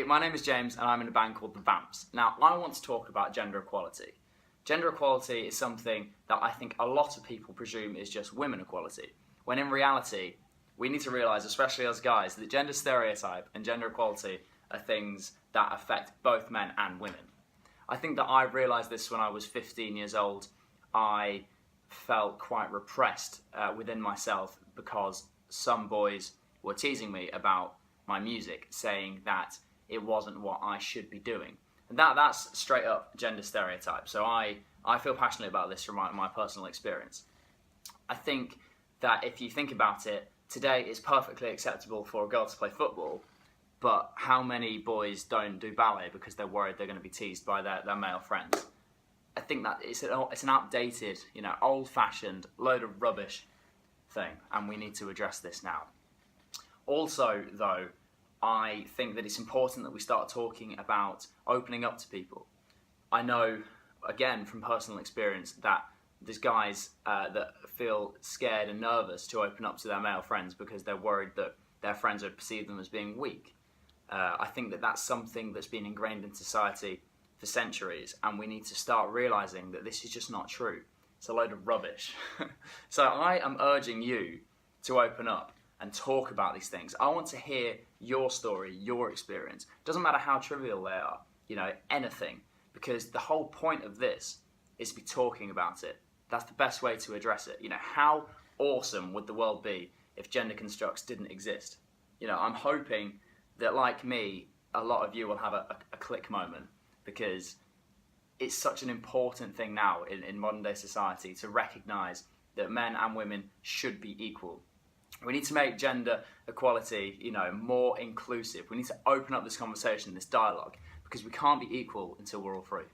Hey, my name is James and I'm in a band called The Vamps. Now, I want to talk about gender equality. Gender equality is something that I think a lot of people presume is just women equality, when in reality, we need to realise, especially as guys, that gender stereotype and gender equality are things that affect both men and women. I think that I realised this when I was 15 years old. I felt quite repressed within myself because some boys were teasing me about my music, saying that it wasn't what I should be doing. And that's straight up gender stereotype. So I feel passionately about this from my personal experience. I think that if you think about it, today it's perfectly acceptable for a girl to play football, but how many boys don't do ballet because they're worried they're going to be teased by their male friends? I think that it's an outdated, old-fashioned, load of rubbish thing, and we need to address this now. Also, though, I think that it's important that we start talking about opening up to people. I know, again, from personal experience, that there's guys that feel scared and nervous to open up to their male friends because they're worried that their friends would perceive them as being weak. I think that that's something that's been ingrained in society for centuries, and we need to start realising that this is just not true. It's a load of rubbish. So I am urging you to open up and talk about these things. I want to hear your story, your experience. Doesn't matter how trivial they are, anything, because the whole point of this is to be talking about it. That's the best way to address it. How awesome would the world be if gender constructs didn't exist? I'm hoping that, like me, a lot of you will have a click moment, because it's such an important thing now in modern day society to recognise that men and women should be equal. We need to make gender equality, more inclusive. We need to open up this conversation, this dialogue, because we can't be equal until we're all free.